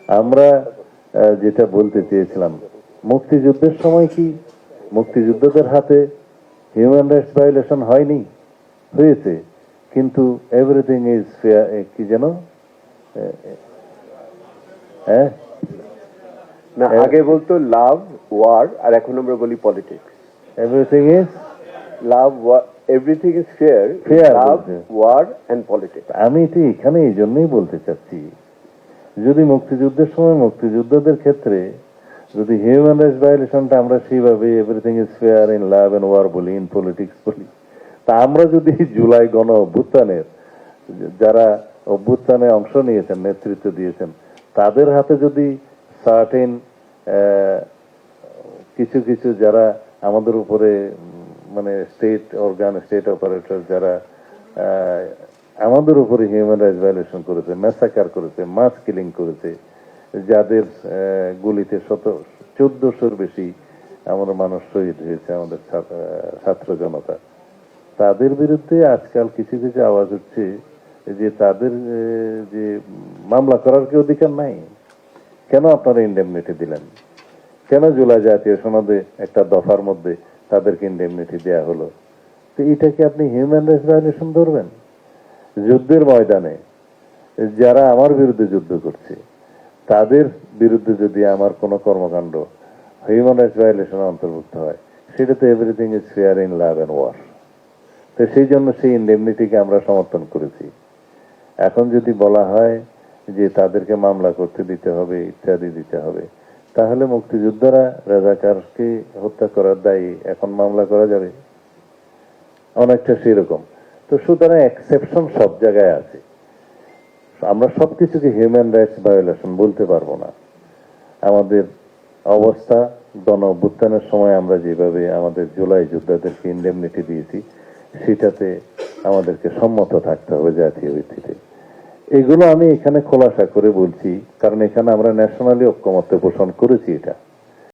আমরা যেটা বলতে চেয়েছিলাম, মুক্তিযুদ্ধের সময় কি মুক্তিযোদ্ধাদের হাতে হিউম্যান রাইটস ভায়োলেশন হয়নি? হয়েছে, কিন্তু এভরিথিং ইজ ফেয়ার, কি যেন, হ্যাঁ না, আগে বলতো লাভ ওয়ার, আর এখন আমরা বলি politics. Everything is love, everything is fair, love war and politics. আমি এটি এখানে এই জন্যই বলতে চাচ্ছি, যদি মুক্তিযুদ্ধের সময় মুক্তিযোদ্ধাদের ক্ষেত্রে যদি হিউম্যান রাইটস ভায়োলেশনটা আমরা সেইভাবে everything is fair in love and war বলি, ইন পলিটিক্স বলি, তা আমরা যদি জুলাই গণ অভ্যুত্থানের যারা অভ্যুত্থানে অংশ নিয়েছেন, নেতৃত্ব দিয়েছেন, তাদের হাতে যদি সার্টেন কিছু কিছু যারা আমাদের উপরে মানে স্টেট অর্গান, স্টেট অপারেটর যারা আমাদের উপরে হিউম্যান রাইটস ভায়োলেশন করেছে, ম্যাসাকার করেছে, মাস কিলিং করেছে, যাদের গুলিতে 1400-র বেশি আমরা মানুষ শহীদ হয়েছে, আমাদের ছাত্র জনতা, তাদের বিরুদ্ধে আজকাল কিছু কিছু আওয়াজ হচ্ছে যে তাদের যে মামলা করার কি অধিকার নাই? কেন আপনারা ইন্ডেমনিটি দিলেন? কেন জুলাই জাতীয় সনদে একটা দফার মধ্যে তাদেরকে ইন্ডেমনিটি দেয়া হলো? তো এটাকে আপনি হিউম্যান রাইটস ভায়োলেশন ধরবেন? যুদ্ধের ময়দানে যারা আমার বিরুদ্ধে যুদ্ধ করছে তাদের বিরুদ্ধে যদি আমার কোনো কর্মকাণ্ড হিউম্যান রাইটস ভায়োলেশন অন্তর্ভুক্ত হয়, সেটা তো everything is fair in love and war. তো সেই জন্য সেই ইন্ডেমনিটিকে আমরা সমর্থন করেছি। এখন যদি বলা হয় যে তাদেরকে মামলা করতে দিতে হবে, ইত্যাদি দিতে হবে, তাহলে মুক্তিযোদ্ধারা রাজাকারকে হত্যা করার দায়ী এখন মামলা করা যাবে? অনেকটা সেরকম। তো সুতরাং এক্সেপশন সব জায়গায় আছে, আমরা সবকিছুকে হিউম্যান রাইটস ভায়োলেশন বলতে পারবো না। আমাদের অবস্থা গণ অভ্যুত্থানের সময় আমরা যেভাবে আমাদের জুলাই যোদ্ধাদেরকে ইন্ডেমনিটি দিয়েছি, সেটাতে আমাদেরকে সম্মত থাকতে হবে জাতীয় ভিত্তিতে। এগুলো আমি এখানে খোলাসা করে বলছি, কারণ এখানে আমরা ন্যাশনালি ঐক্যমত্য পোষণ করেছি এটা।